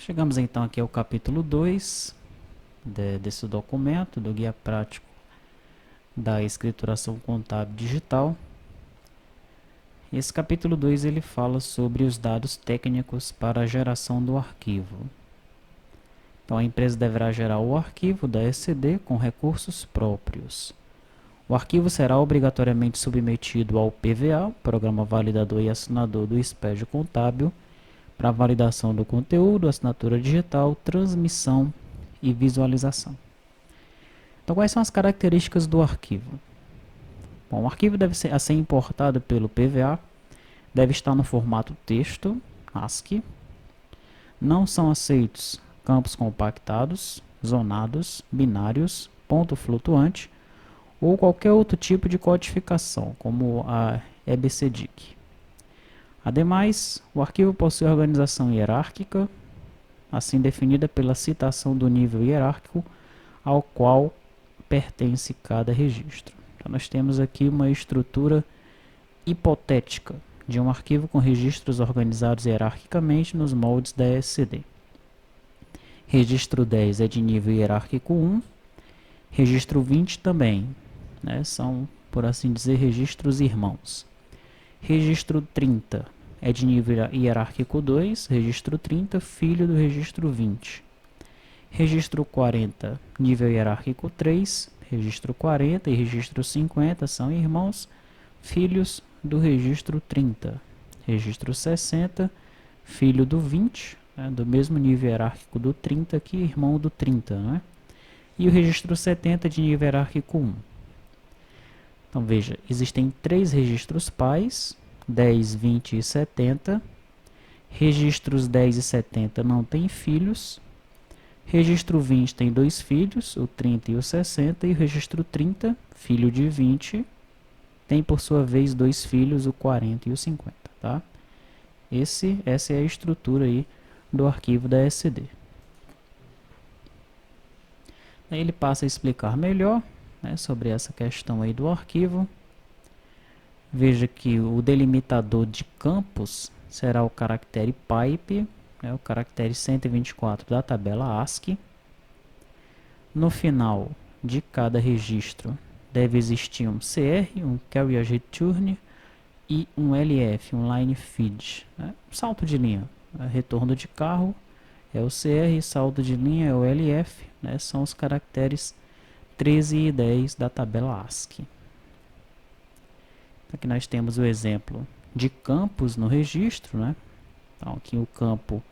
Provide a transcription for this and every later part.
Chegamos então aqui ao capítulo 2 desse documento, do Guia Prático da Escrituração Contábil Digital. Esse capítulo 2 ele fala sobre os dados técnicos para a geração do arquivo. Então a empresa deverá gerar o arquivo da ECD com recursos próprios. O arquivo será obrigatoriamente submetido ao PVA, Programa Validador e Assinador do Expédio Contábil, para validação do conteúdo, assinatura digital, transmissão e visualização. Então, quais são as características do arquivo? Bom, o arquivo deve ser importado pelo PVA, deve estar no formato texto, ASCII. Não são aceitos campos compactados, zonados, binários, ponto flutuante ou qualquer outro tipo de codificação, como a EBCDIC. Ademais, o arquivo possui organização hierárquica, assim definida pela citação do nível hierárquico ao qual pertence cada registro. Então, nós temos aqui uma estrutura hipotética de um arquivo com registros organizados hierarquicamente nos moldes da ECD. Registro 10 é de nível hierárquico 1, registro 20 também, né, são, por assim dizer, registros irmãos. Registro 30 é de nível hierárquico 2, registro 30, filho do registro 20. Registro 40, nível hierárquico 3, registro 40 e registro 50 são irmãos, filhos do registro 30. Registro 60, filho do 20, né, do mesmo nível hierárquico do 30 aqui, irmão do 30, né? E o registro 70 de nível hierárquico 1. Então veja, existem 3 registros pais, 10, 20 e 70. Registros 10 e 70 não têm filhos. Registro 20 tem 2 filhos, o 30 e o 60. E o registro 30, filho de 20, tem por sua vez 2 filhos, o 40 e o 50. Tá? Essa é a estrutura aí do arquivo da ECD. Aí ele passa a explicar melhor, né, sobre essa questão aí do arquivo. Veja que o delimitador de campos será o caractere pipe, né, o caractere 124 da tabela ASCII. No final de cada registro deve existir um CR, um Carrier Return, e um LF, um Line Feed, né, salto de linha, né, retorno de carro é o CR, salto de linha é o LF, né, são os caracteres 13 e 10 da tabela ASCII. Aqui nós temos o exemplo de campos no registro, né? Então, aqui o campo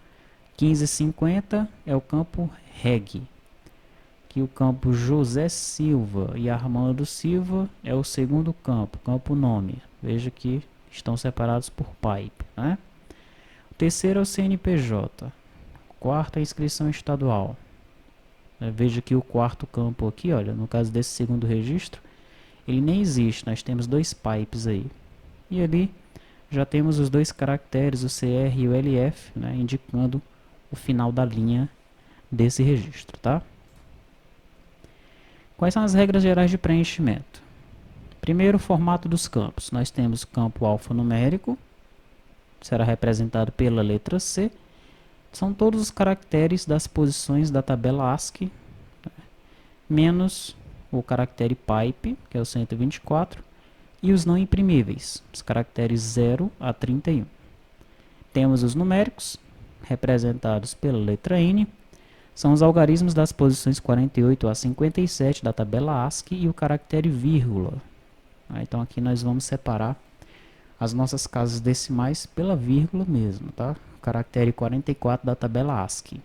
1550 é o campo reg. Aqui o campo José Silva e Armando Silva é o segundo campo, campo nome. Veja que estão separados por pipe, né? O terceiro é o CNPJ. O quarto é a inscrição estadual. Veja que o quarto campo aqui, olha, no caso desse segundo registro, ele nem existe, nós temos 2 pipes aí. E ali já temos os 2 caracteres, o CR e o LF, né, indicando o final da linha desse registro. Tá? Quais são as regras gerais de preenchimento? Primeiro, o formato dos campos. Nós temos o campo alfanumérico, será representado pela letra C. São todos os caracteres das posições da tabela ASCII, menos o caractere pipe, que é o 124, e os não imprimíveis, os caracteres 0 a 31. Temos os numéricos, representados pela letra N, são os algarismos das posições 48 a 57 da tabela ASCII e o caractere vírgula. Então aqui nós vamos separar as nossas casas decimais pela vírgula mesmo, tá? O caractere 44 da tabela ASCII.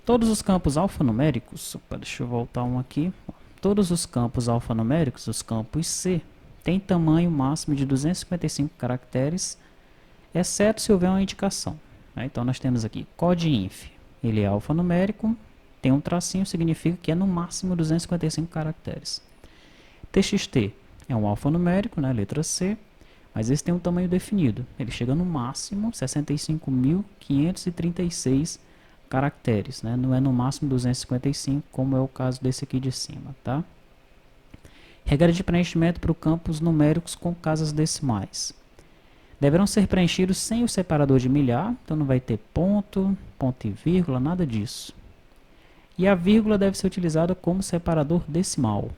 Todos os campos alfanuméricos, deixa eu voltar um aqui. Todos os campos alfanuméricos, os campos C, têm tamanho máximo de 255 caracteres, exceto se houver uma indicação. Então nós temos aqui CODINF, ele é alfanumérico, tem um tracinho, significa que é no máximo 255 caracteres. TXT é um alfanumérico, né, letra C, mas esse tem um tamanho definido. Ele chega no máximo 65.536 caracteres, né? Não é no máximo 255, como é o caso desse aqui de cima, tá? Regra de preenchimento para os campos numéricos com casas decimais. deverão ser preenchidos sem o separador de milhar, então não vai ter ponto, ponto e vírgula, nada disso. E a vírgula deve ser utilizada como separador decimal.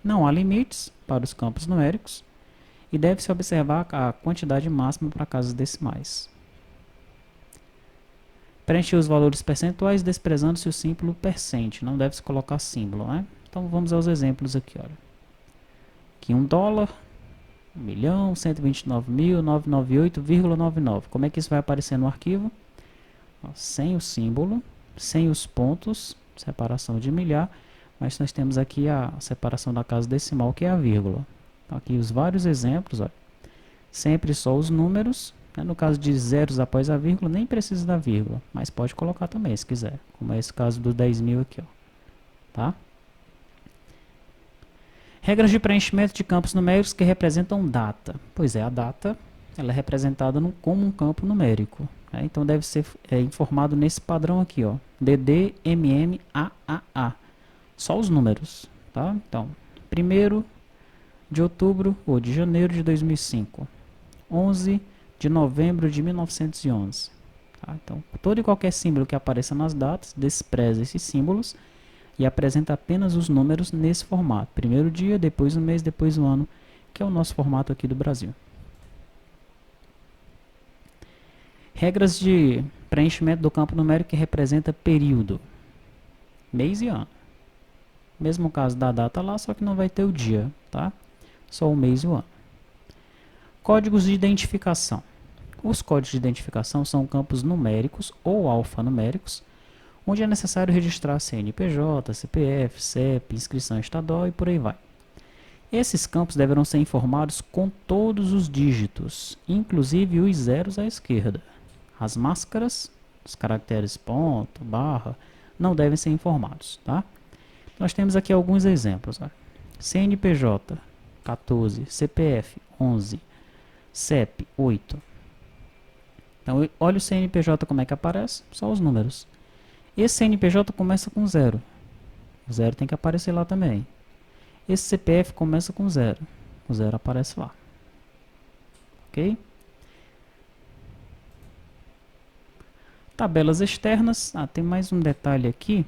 Não há limites para os campos numéricos e deve-se observar a quantidade máxima para casas decimais. Preencher os valores percentuais desprezando-se o símbolo percent, não deve-se colocar símbolo, né? Então vamos aos exemplos aqui, olha. Aqui $1, 1.129.998,99. Como é que isso vai aparecer no arquivo? Ó, sem o símbolo, sem os pontos, separação de milhar, mas nós temos aqui a separação da casa decimal, que é a vírgula. Então, aqui os vários exemplos, olha. Sempre só os números, né? No caso de zeros após a vírgula, nem precisa da vírgula, mas pode colocar também se quiser, como é esse caso do 10.000 aqui, ó. Tá? Regras de preenchimento de campos numéricos que representam data. Pois é, a data ela é representada como um campo numérico. Né? Então deve ser informado nesse padrão aqui, ó, DD, MM, AAA. Só os números. Tá? Então, 1º de outubro ou de janeiro de 2005. 11 de novembro de 1911. Tá? Então, todo e qualquer símbolo que apareça nas datas despreza esses símbolos e apresenta apenas os números nesse formato. Primeiro dia, depois o mês, depois o ano, que é o nosso formato aqui do Brasil. Regras de preenchimento do campo numérico que representa período. Mês e ano. Mesmo caso da data lá, só que não vai ter o dia, tá? Só o mês e o ano. Códigos de identificação. Os códigos de identificação são campos numéricos ou alfanuméricos, onde é necessário registrar CNPJ, CPF, CEP, inscrição estadual e por aí vai. Esses campos deverão ser informados com todos os dígitos, inclusive os zeros à esquerda. As máscaras, os caracteres ponto, barra, não devem ser informados, tá? Nós temos aqui alguns exemplos. Ó. CNPJ, 14, CPF, 11, CEP, 8. Então, olha o CNPJ como é que aparece, só os números. Esse CNPJ começa com 0. O 0 tem que aparecer lá também. Esse CPF começa com 0. O 0 aparece lá. Ok? Tabelas externas. Tem mais um detalhe aqui,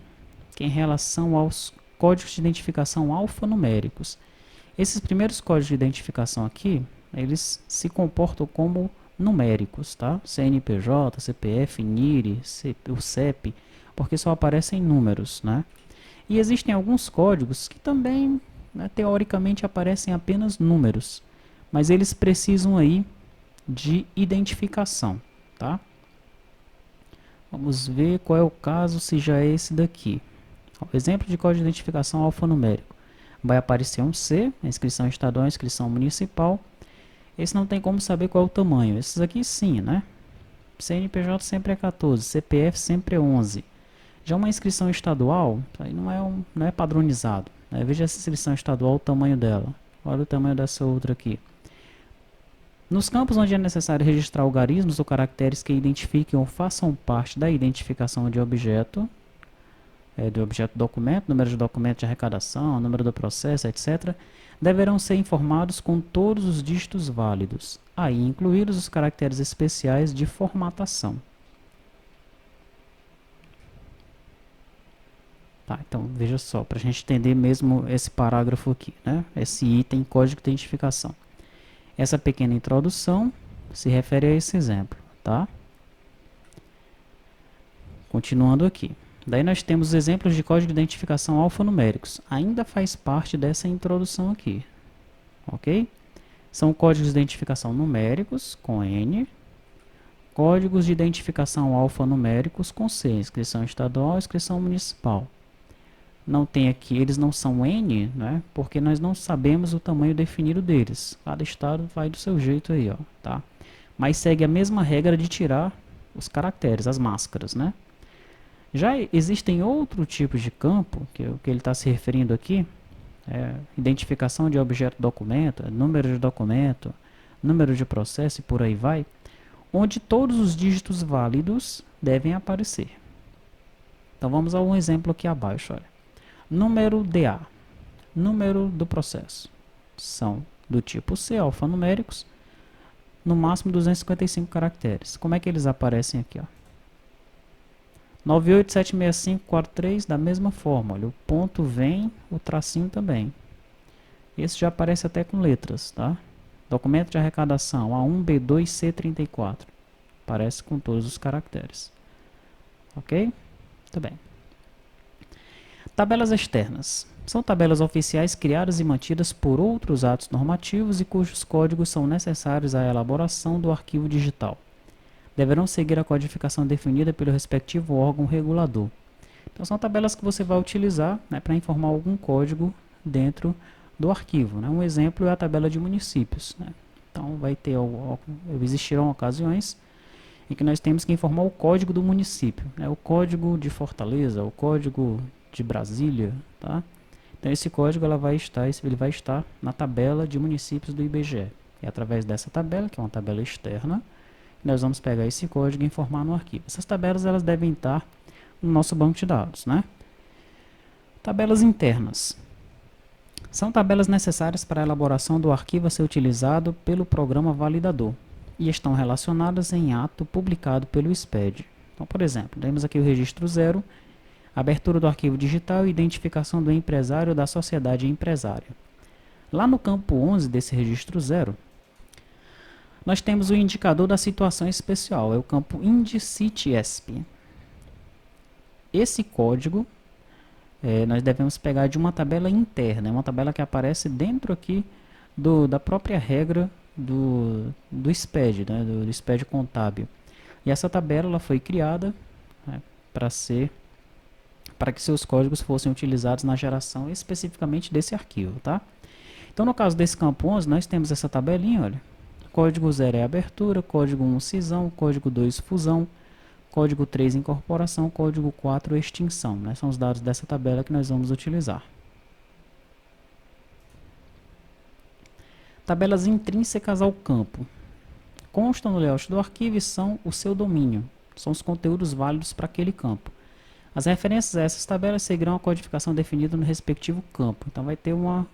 que é em relação aos códigos de identificação alfanuméricos. Esses primeiros códigos de identificação aqui, eles se comportam como numéricos, tá? CNPJ, CPF, NIRI, o CEP, porque só aparecem números, né? E existem alguns códigos que também, né, teoricamente, aparecem apenas números, mas eles precisam aí de identificação, tá? Vamos ver qual é o caso, se já é esse daqui. O exemplo de código de identificação alfanumérico. Vai aparecer um C, a inscrição estadual, a inscrição municipal. Esse não tem como saber qual é o tamanho. Esses aqui sim, né? CNPJ sempre é 14, CPF sempre é 11. Já uma inscrição estadual, aí não é padronizado. Né? Veja essa inscrição estadual, o tamanho dela. Olha o tamanho dessa outra aqui. Nos campos onde é necessário registrar algarismos ou caracteres que identifiquem ou façam parte da identificação de objeto, do objeto documento, número de documento de arrecadação, número do processo, etc., deverão ser informados com todos os dígitos válidos, aí incluídos os caracteres especiais de formatação. Tá, então veja só, para a gente entender mesmo esse parágrafo aqui, né? Esse item código de identificação. Essa pequena introdução se refere a esse exemplo, tá? Continuando aqui. Daí nós temos exemplos de código de identificação alfanuméricos. Ainda faz parte dessa introdução aqui, ok? São códigos de identificação numéricos, com N. Códigos de identificação alfanuméricos, com C. Inscrição estadual, inscrição municipal. Não tem aqui, eles não são N, né? Porque nós não sabemos o tamanho definido deles. Cada estado vai do seu jeito aí, ó, tá? Mas segue a mesma regra de tirar os caracteres, as máscaras, né? Já existem outros tipos de campo, que o que ele está se referindo aqui, identificação de objeto documento, número de documento, número de processo e por aí vai, onde todos os dígitos válidos devem aparecer. Então vamos a um exemplo aqui abaixo, olha. Número DA, número do processo, são do tipo C, alfanuméricos. no máximo 255 caracteres. Como é que eles aparecem aqui, ó? 9876543 da mesma forma, olha, o ponto vem, o tracinho também. Esse já aparece até com letras, tá? Documento de arrecadação A1B2C34. Aparece com todos os caracteres. Ok? Muito bem. Tabelas externas. São tabelas oficiais criadas e mantidas por outros atos normativos e cujos códigos são necessários à elaboração do arquivo digital. Deverão seguir a codificação definida pelo respectivo órgão regulador. Então, são tabelas que você vai utilizar, né, para informar algum código dentro do arquivo, né? Um exemplo é a tabela de municípios, né? Então, existirão ocasiões em que nós temos que informar o código do município, né? O código de Fortaleza, o código de Brasília, tá? Então, esse código ele vai estar na tabela de municípios do IBGE. E através dessa tabela, que é uma tabela externa, nós vamos pegar esse código e informar no arquivo. Essas tabelas elas devem estar no nosso banco de dados, né? Tabelas internas. São tabelas necessárias para a elaboração do arquivo a ser utilizado pelo programa validador e estão relacionadas em ato publicado pelo SPED. Então, por exemplo, temos aqui o registro 0, abertura do arquivo digital e identificação do empresário ou da sociedade empresária. Lá no campo 11 desse registro 0, nós temos o indicador da situação especial, é o campo INDCIT-ESP. Esse código nós devemos pegar de uma tabela interna, uma tabela que aparece dentro aqui da própria regra do SPED, né, do SPED contábil. E essa tabela ela foi criada, né, para que seus códigos fossem utilizados na geração especificamente desse arquivo, tá? Então, no caso desse campo 11, nós temos essa tabelinha, olha. Código 0 é abertura, código 1 cisão, código 2 fusão, código 3 incorporação, código 4 extinção, né? São os dados dessa tabela que nós vamos utilizar. Tabelas intrínsecas ao campo. Constam no layout do arquivo e são o seu domínio. São os conteúdos válidos para aquele campo. As referências a essas tabelas seguirão a codificação definida no respectivo campo. Então vai ter uma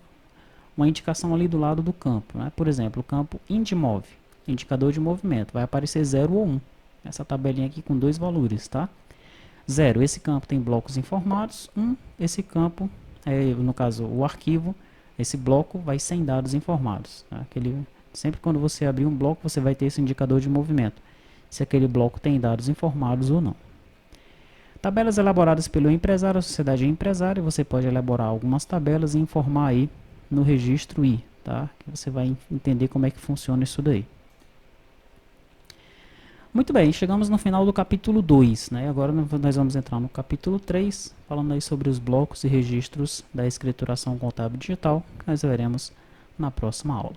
indicação ali do lado do campo, né? Por exemplo, o campo INDMOV, indicador de movimento, vai aparecer 0 ou 1. Essa tabelinha aqui com dois valores, tá? 0, esse campo tem blocos informados. 1, esse campo, no caso o arquivo, esse bloco vai sem dados informados, tá? Sempre quando você abrir um bloco, você vai ter esse indicador de movimento, se aquele bloco tem dados informados ou não. Tabelas elaboradas pelo empresário, a sociedade empresária, você pode elaborar algumas tabelas e informar aí no registro I, tá? Que você vai entender como é que funciona isso daí. Muito bem, chegamos no final do capítulo 2, né? Agora nós vamos entrar no capítulo 3, falando aí sobre os blocos e registros da escrituração contábil digital, que nós veremos na próxima aula.